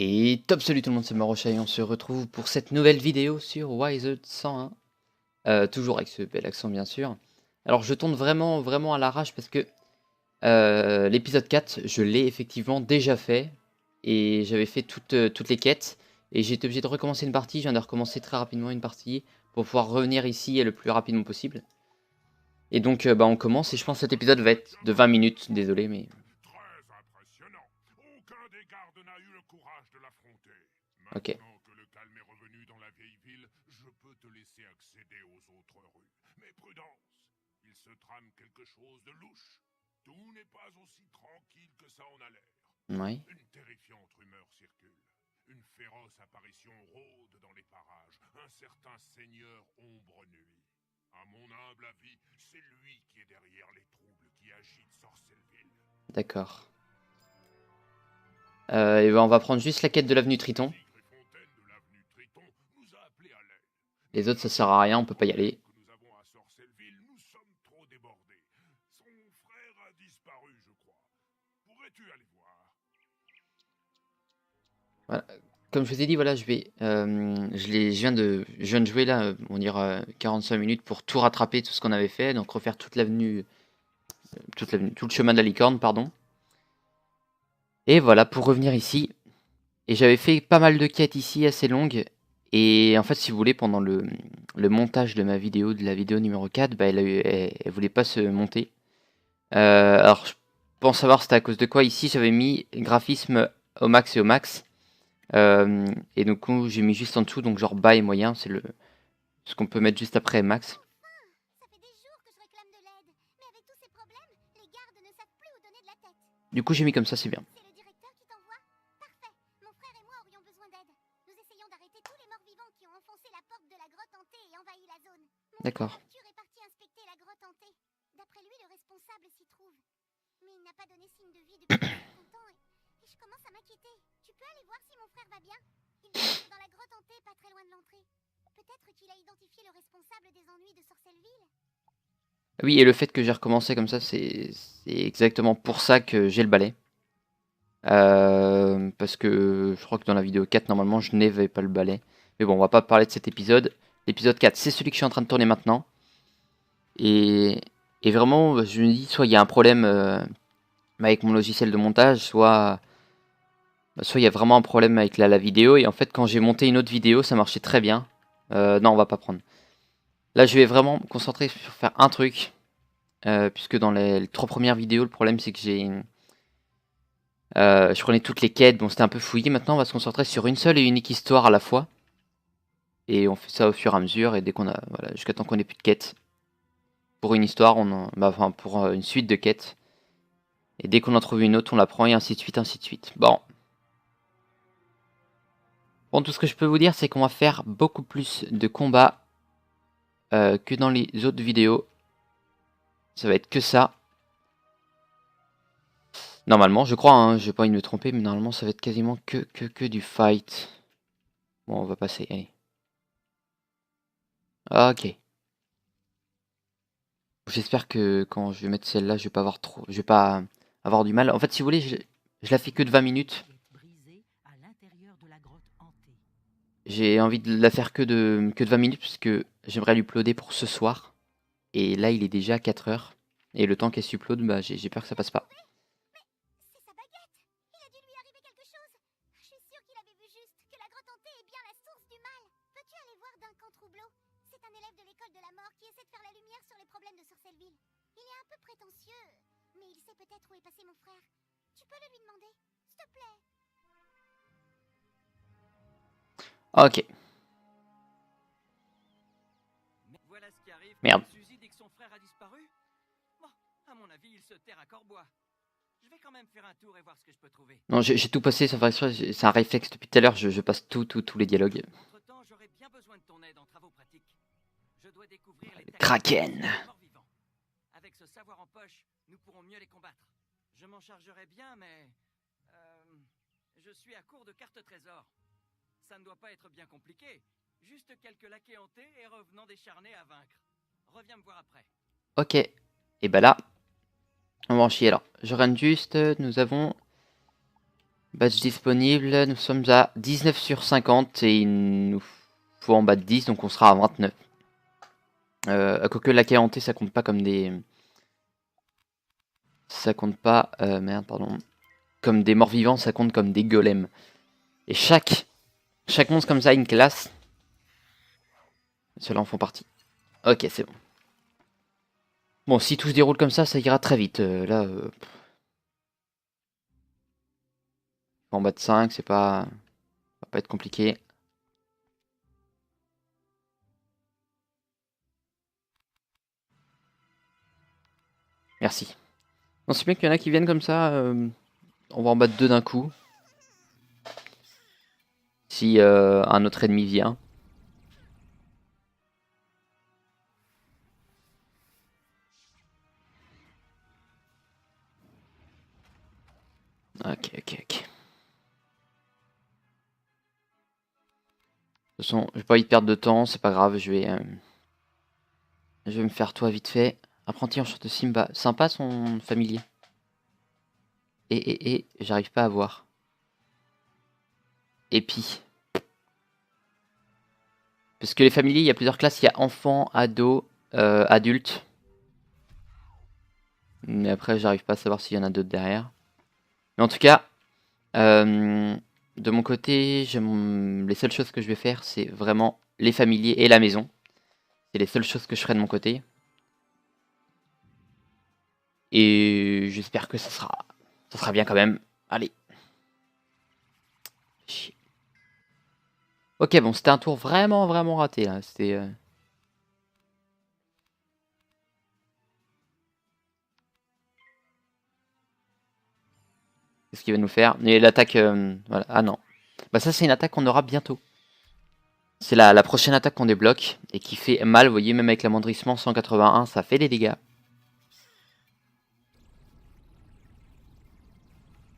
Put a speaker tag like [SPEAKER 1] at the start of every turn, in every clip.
[SPEAKER 1] Et top, salut tout le monde, c'est Marocha et on se retrouve pour cette nouvelle vidéo sur Wizard 101. Toujours avec ce bel accent bien sûr. Alors je tourne vraiment à l'arrache parce que l'épisode 4, je l'ai effectivement déjà fait. Et j'avais fait toutes les quêtes. Et j'ai été obligé de recommencer une partie, je viens de recommencer très rapidement une partie pour pouvoir revenir ici le plus rapidement possible. Et donc on commence et je pense que cet épisode va être de 20 minutes, désolé mais...
[SPEAKER 2] Très impressionnant. Aucun des gardes n'a eu le courage de l'affronter.
[SPEAKER 1] Ok.
[SPEAKER 2] Maintenant que le calme est revenu dans la vieille ville, je peux te laisser accéder aux autres rues. Mais prudence, il se trame quelque chose de louche. Tout n'est pas aussi tranquille que ça en a l'air.
[SPEAKER 1] Ouais.
[SPEAKER 2] Une terrifiante rumeur circule. Une féroce apparition rôde dans les parages. Un certain seigneur ombre nuit. À mon humble avis, c'est lui qui est derrière les troubles qui agitent Sorcelleville.
[SPEAKER 1] D'accord. Et ben on va prendre juste la quête de l'avenue Triton. Les autres ça sert à rien, on peut pas y aller. Voilà. Comme je vous ai dit, voilà, je viens de jouer là, on dirait 45 minutes pour tout rattraper, tout ce qu'on avait fait, donc refaire toute l'avenue, tout le chemin de la licorne, pardon. Et voilà, pour revenir ici, et j'avais fait pas mal de quêtes ici, assez longues, et en fait, si vous voulez, pendant le montage de ma vidéo, de la vidéo numéro 4, bah, elle voulait pas se monter. Alors, je pense savoir c'était à cause de quoi. Ici, j'avais mis graphisme au max et au max. Et donc j'ai mis juste en dessous, donc genre bas et moyen, c'est ce qu'on peut mettre juste après max. Du coup j'ai mis comme ça, c'est bien. D'accord.
[SPEAKER 3] D'après lui, le responsable s'y trouve. Mais il n'a pas donné signe de vie depuis longtemps et je commence à m'inquiéter. Tu peux aller voir si mon frère va bien? Il doit être dans la grotte hantée, pas très loin de l'entrée. Peut-être qu'il a identifié le responsable des ennuis de Sorcelleville.
[SPEAKER 1] Oui, et le fait que j'ai recommencé comme ça, c'est exactement pour ça que j'ai le balai. Parce que je crois que dans la vidéo 4, normalement, je n'avais pas le balai. Mais bon, on va pas parler de cet épisode. L'épisode 4, c'est celui que je suis en train de tourner maintenant. Et vraiment, je me dis, soit il y a un problème avec mon logiciel de montage, soit il y a vraiment un problème avec la vidéo. Et en fait, quand j'ai monté une autre vidéo, ça marchait très bien. Non, on va pas prendre. Là, je vais vraiment me concentrer sur faire un truc. Puisque dans les 3 premières vidéos, le problème c'est que je prenais toutes les quêtes, bon c'était un peu fouillé. Maintenant on va se concentrer sur une seule et unique histoire à la fois. Et on fait ça au fur et à mesure, et dès qu'on a, voilà, jusqu'à temps qu'on ait plus de quêtes. Pour une histoire, enfin pour une suite de quêtes. Et dès qu'on en trouve une autre, on la prend, et ainsi de suite, ainsi de suite. Bon. Bon, tout ce que je peux vous dire, c'est qu'on va faire beaucoup plus de combats que dans les autres vidéos. Ça va être que ça. Normalement, je crois, hein, j'ai pas envie de me tromper, mais normalement ça va être quasiment que du fight. Bon, on va passer, allez. Ok. J'espère que quand je vais mettre celle-là, je vais pas avoir du mal. En fait, si vous voulez, je la fais que de 20 minutes. J'ai envie de la faire que de 20 minutes parce que j'aimerais l'uploader pour ce soir. Et là, il est déjà 4 heures. Et le temps qu'elle s'upload, bah, j'ai peur que ça passe pas.
[SPEAKER 3] C'est sa baguette! Il a dû lui arriver quelque chose! Je suis sûre qu'il avait vu juste, que la grotte hantée est bien la source du mal! Peux-tu aller voir Duncan Troublot? C'est un élève de l'école de la mort qui essaie de faire la lumière sur les problèmes de Sorcelleville. Il est un peu prétentieux, mais il sait peut-être où est passé mon frère. Tu peux le lui demander, s'il te plaît?
[SPEAKER 1] Ok.
[SPEAKER 4] Voilà ce qui arrive
[SPEAKER 1] Merde.
[SPEAKER 4] quand Suzy dit que son frère a disparu. Bon, à mon avis, il se terre à Corbois. Je vais quand même faire un tour et voir ce que je peux trouver.
[SPEAKER 1] Non, j'ai tout passé, c'est un réflexe depuis tout à l'heure, je passe tous les dialogues.
[SPEAKER 4] Entre-temps, j'aurais bien besoin de ton aide en travaux pratiques. Je dois découvrir les
[SPEAKER 1] Kraken.
[SPEAKER 4] morts-vivants. Avec ce savoir en poche, nous pourrons mieux les combattre. Je m'en chargerai bien, mais... je suis à court de cartes trésors. Ça ne doit pas être bien compliqué. Juste quelques laquais hantés et revenants décharnés à vaincre. Reviens me voir après.
[SPEAKER 1] Ok. Et bah là, on va en chier alors. Je regarde juste, nous avons Badge disponible, nous sommes à 19 sur 50 et il nous faut en bas de 10, donc on sera à 29. Quoique la KNT, ça compte pas comme des... Ça compte pas... merde, pardon. Comme des morts vivants, ça compte comme des golems. Et chaque monstre comme ça a une classe. Ceux-là en font partie. Ok, c'est bon. Bon, si tout se déroule comme ça ira très vite. Là, en bas de 5, c'est pas... Ça va pas être compliqué. Merci. Non, c'est bien qu'il y en a qui viennent comme ça. On va en battre 2 d'un coup. Si un autre ennemi vient. Ok. De toute façon, j'ai pas envie de perdre de temps, c'est pas grave, je vais me faire toi vite fait. Apprenti enchanteur de Simba. Sympa son familier. Et j'arrive pas à voir. Épi. Parce que les familiers, il y a plusieurs classes. Il y a enfants, ados, adultes. Mais après, j'arrive pas à savoir s'il y en a d'autres derrière. Mais en tout cas, de mon côté, les seules choses que je vais faire, c'est vraiment les familiers et la maison. C'est les seules choses que je ferai de mon côté. Et j'espère que ça sera bien quand même. Allez. Chier. Ok, bon, c'était un tour vraiment raté là. C'était... Qu'est-ce qu'il va nous faire? Et l'attaque... voilà. Ah non. Bah ça, c'est une attaque qu'on aura bientôt. C'est la prochaine attaque qu'on débloque et qui fait mal. Vous voyez, même avec l'amendrissement 181, ça fait des dégâts.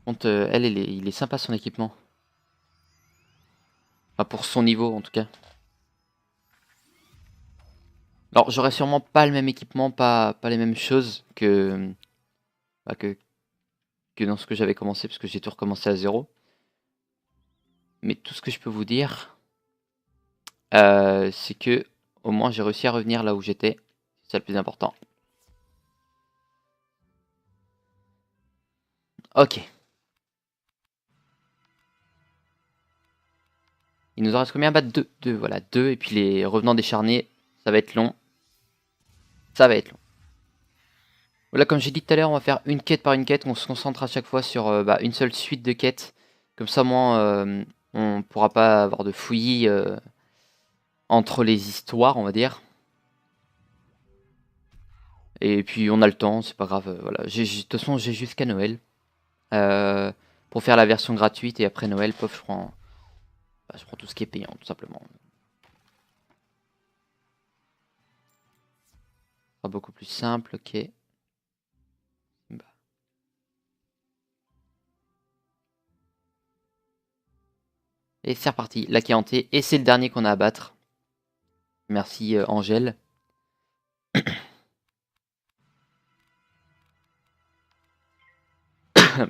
[SPEAKER 1] Contre, elle, il est sympa son équipement. Enfin, pour son niveau en tout cas. Alors, j'aurais sûrement pas le même équipement, pas les mêmes choses bah, que dans ce que j'avais commencé, parce que j'ai tout recommencé à 0. Mais tout ce que je peux vous dire, c'est que au moins j'ai réussi à revenir là où j'étais. C'est ça le plus important. Ok. Il nous en reste combien à battre? 2. Voilà, 2. Et puis les revenants décharnés, ça va être long. Ça va être long. Voilà, comme j'ai dit tout à l'heure, on va faire une quête par une quête. On se concentre à chaque fois sur une seule suite de quêtes. Comme ça, moi, on pourra pas avoir de fouillis entre les histoires, on va dire. Et puis on a le temps, c'est pas grave. Voilà. De toute façon, j'ai jusqu'à Noël pour faire la version gratuite. Et après Noël, pof, je prends tout ce qui est payant, tout simplement. Ce sera beaucoup plus simple, ok. Bah. Et c'est reparti, la qui est hantée. Et c'est le dernier qu'on a à battre. Merci Angèle.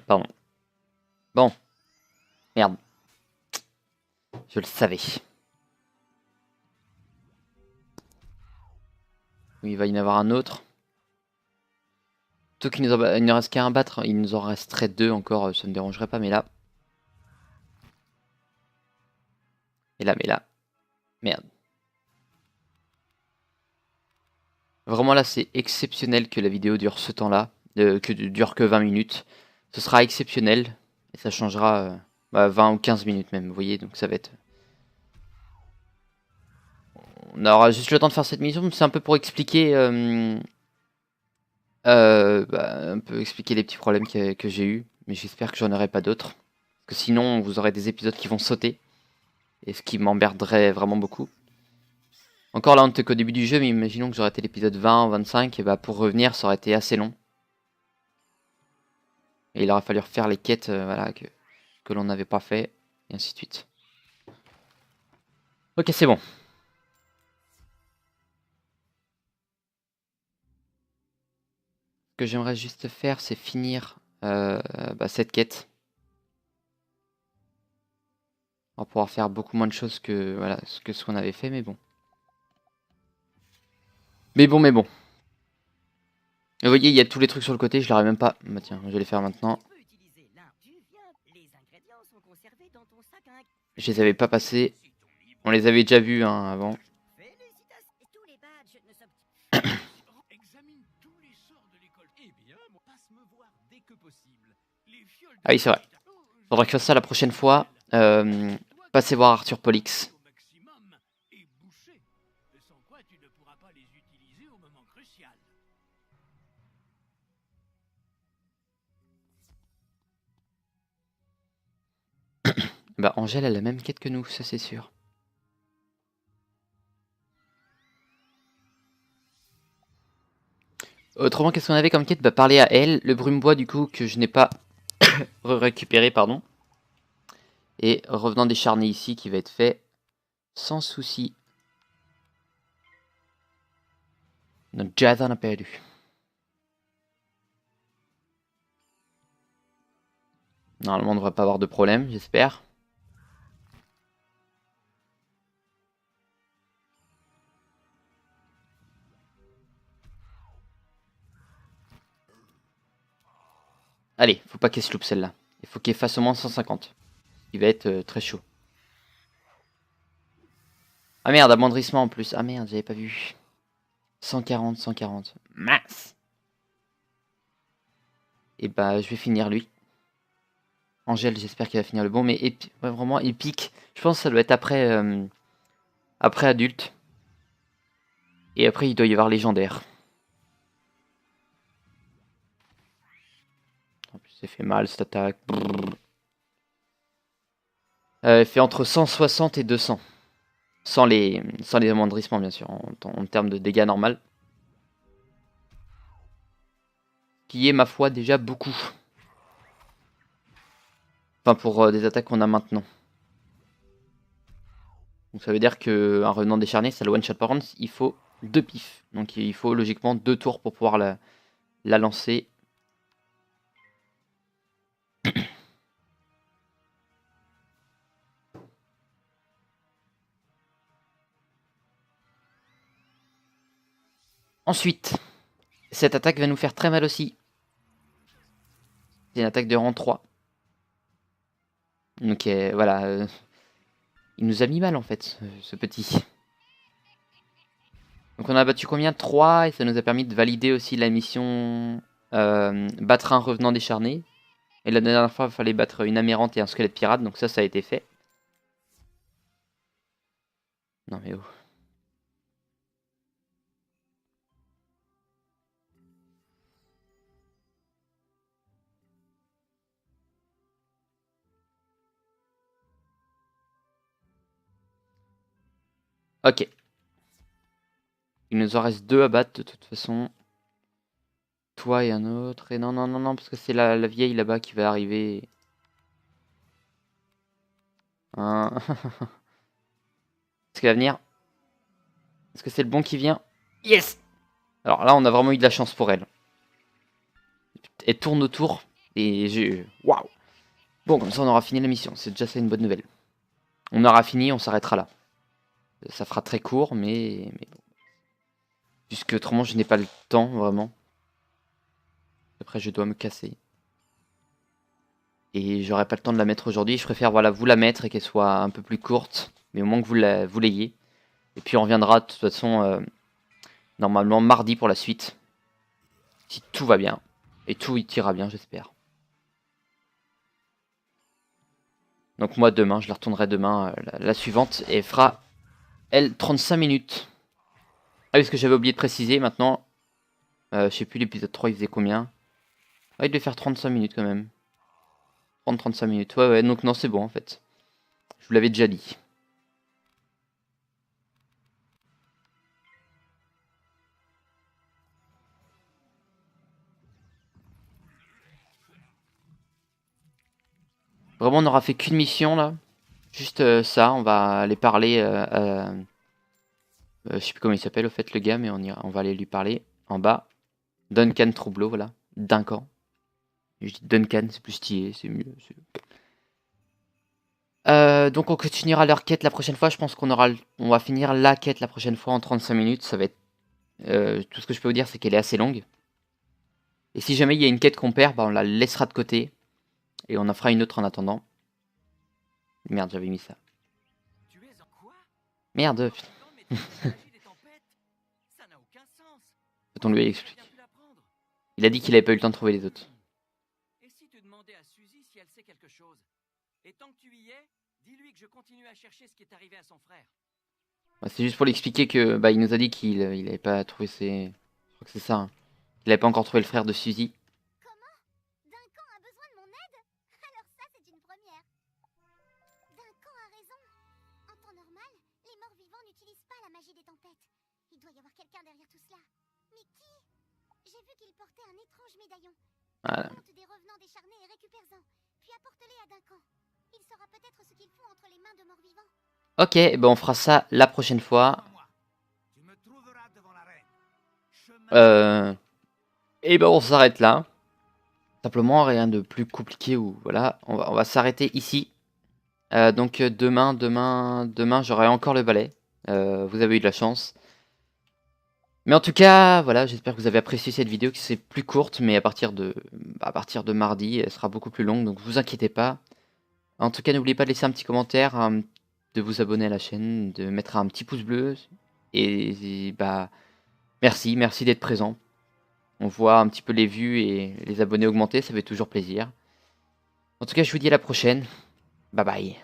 [SPEAKER 1] Pardon. Bon. Merde. Je le savais. Oui, il va y en avoir un autre. Tout qu'il il ne reste qu'à un battre. Il nous en resterait 2 encore. Ça ne me dérangerait pas, mais là. Mais là. Merde. Vraiment là, c'est exceptionnel que la vidéo dure ce temps-là. Dure que 20 minutes. Ce sera exceptionnel. Et ça changera 20 ou 15 minutes même. Vous voyez, donc ça va être... On aura juste le temps de faire cette mission. C'est un peu pour expliquer... un peu expliquer les petits problèmes que j'ai eu. Mais j'espère que j'en aurai pas d'autres. Parce que sinon, vous aurez des épisodes qui vont sauter. Et ce qui m'emmerderait vraiment beaucoup. Encore là, on n'était qu'au début du jeu, mais imaginons que j'aurais été l'épisode 20 ou 25, et bah pour revenir, ça aurait été assez long. Et il aurait fallu refaire les quêtes voilà, que l'on n'avait pas fait, et ainsi de suite. Ok, c'est bon. Ce que j'aimerais juste faire, c'est finir cette quête. On va pouvoir faire beaucoup moins de choses que, voilà, que ce qu'on avait fait, mais bon. Mais bon. Vous voyez, il y a tous les trucs sur le côté, je les aurais même pas. Bah tiens, je vais les faire maintenant.
[SPEAKER 4] Tu peux utiliser l'un. Tu viens, les ingrédients sont conservés dans ton sac à
[SPEAKER 1] Je les avais pas passés. On les avait déjà vus hein, avant.
[SPEAKER 4] Félicitations. Tous les badges ne s'obtiennent.
[SPEAKER 5] Examine tous les sorts de l'école. Eh bien, moi, passe me voir dès que possible. Les fioles de
[SPEAKER 1] Ah oui, c'est vrai. Faudra que je fasse ça la prochaine fois. Passez voir Arthur Pollix.
[SPEAKER 5] au maximum et boucher, sans quoi tu ne pourras pas les utiliser au moment crucial.
[SPEAKER 1] Bah Angèle, elle a la même quête que nous, ça c'est sûr. Autrement, qu'est-ce qu'on avait comme quête? Bah parler à elle, le brume-bois du coup que je n'ai pas récupéré, pardon. Et revenant des charnets ici qui va être fait sans souci. Notre jazz en a perdu. Normalement on ne devrait pas avoir de problème, j'espère. Allez, faut pas qu'elle se loupe celle-là. Il faut qu'elle fasse au moins 150. Il va être très chaud. Ah merde, amoindrissement en plus. Ah merde, j'avais pas vu. 140, 140. Mince. Et bah je vais finir lui. Angèle, j'espère qu'il va finir le bon. Mais ouais, vraiment épique. Je pense que ça doit être après adulte. Et après il doit y avoir légendaire. En plus c'est fait mal cette attaque. Elle fait entre 160 et 200. Sans les amoindrissements bien sûr. En termes de dégâts normal. Qui est ma foi déjà beaucoup. Enfin pour des attaques qu'on a maintenant. Donc ça veut dire qu'un revenant décharné, ça le one shot par contre, il faut 2 pifs. Donc il faut logiquement 2 tours pour pouvoir la lancer. Ensuite, cette attaque va nous faire très mal aussi. C'est une attaque de rang 3. Donc voilà, il nous a mis mal en fait, ce petit. Donc on a battu combien? 3 et ça nous a permis de valider aussi la mission battre un revenant décharné. Et la dernière fois, il fallait battre une amérante et un squelette pirate, donc ça a été fait. Non mais oh. Ok. Il nous en reste 2 à battre de toute façon. Toi et un autre. Et non, parce que c'est la vieille là-bas qui va arriver. Hein. Est-ce qu'elle va venir? Est-ce que c'est le bon qui vient? Yes! Alors là, on a vraiment eu de la chance pour elle. Elle tourne autour. Et j'ai... Waouh! Bon, comme ça, on aura fini la mission. C'est déjà ça une bonne nouvelle. On aura fini, on s'arrêtera là. Ça fera très court, mais bon. Puisque autrement, je n'ai pas le temps, vraiment. Après, je dois me casser. Et j'aurai pas le temps de la mettre aujourd'hui. Je préfère voilà, vous la mettre et qu'elle soit un peu plus courte. Mais au moins que vous l'ayez. Et puis on reviendra de toute façon normalement mardi pour la suite. Si tout va bien. Et tout ira bien, j'espère. Donc moi demain, je la retournerai demain, la suivante. Et elle fera, elle, 35 minutes. Ah oui, ce que j'avais oublié de préciser maintenant. Je sais plus l'épisode 3 il faisait combien. Ah, il devait faire 35 minutes quand même. 30-35 minutes. Ouais, donc non, c'est bon en fait. Je vous l'avais déjà dit. Vraiment, on n'aura fait qu'une mission là. Juste ça, on va aller parler. Je sais plus comment il s'appelle au fait le gars, mais on va aller lui parler en bas. Duncan Troubleau, voilà. Duncan. Je dis Duncan, c'est plus stylé, c'est mieux. Donc on continuera leur quête la prochaine fois. Je pense on va finir la quête la prochaine fois en 35 minutes. Ça va être tout ce que je peux vous dire, c'est qu'elle est assez longue. Et si jamais il y a une quête qu'on perd, bah, on la laissera de côté et on en fera une autre en attendant. Merde, j'avais mis ça.
[SPEAKER 4] Tu es en quoi?
[SPEAKER 1] Merde,
[SPEAKER 4] Morrigan maîtrise la magie des tempêtes. Ça n'a aucun sens.
[SPEAKER 1] on lui
[SPEAKER 4] Comment
[SPEAKER 1] explique.
[SPEAKER 4] a bien pu l'apprendre?
[SPEAKER 1] Il a dit qu'il avait pas eu le temps de trouver les autres.
[SPEAKER 4] Et si tu demandais à Suzy si elle sait quelque chose? Et tant que tu y es, dis-lui que je continue à chercher ce qui est arrivé à son frère.
[SPEAKER 1] Bah, c'est juste pour lui expliquer que bah, il nous a dit qu'il avait pas trouvé ses. Je crois que c'est ça. Hein. Il avait pas encore trouvé le frère de Suzy.
[SPEAKER 3] Comment? Duncan a besoin de mon aide? Alors ça, c'est une première. Duncan a raison. En temps normal, les morts vivants n'utilisent pas la magie des tempêtes. Il doit y avoir quelqu'un derrière tout cela. Mais qui? J'ai vu qu'il portait un étrange médaillon.
[SPEAKER 1] Voilà.
[SPEAKER 3] Monte des revenants décharnés et récupère-en. Puis apporte-les à Duncan. Il saura peut-être ce qu'ils font entre les mains de morts vivants.
[SPEAKER 1] Ok, ben on fera ça la prochaine fois.
[SPEAKER 5] Tu me trouveras devant la reine. Chemin
[SPEAKER 1] Et ben on s'arrête là. Simplement, rien de plus compliqué ou voilà. On va s'arrêter ici. Donc demain, j'aurai encore le balai. Vous avez eu de la chance. Mais en tout cas, voilà, j'espère que vous avez apprécié cette vidéo qui c'est plus courte, mais à partir de mardi, elle sera beaucoup plus longue, donc vous inquiétez pas. En tout cas, n'oubliez pas de laisser un petit commentaire, de vous abonner à la chaîne, de mettre un petit pouce bleu. Et bah, merci d'être présent. On voit un petit peu les vues et les abonnés augmenter, ça fait toujours plaisir. En tout cas, je vous dis à la prochaine. Bye bye.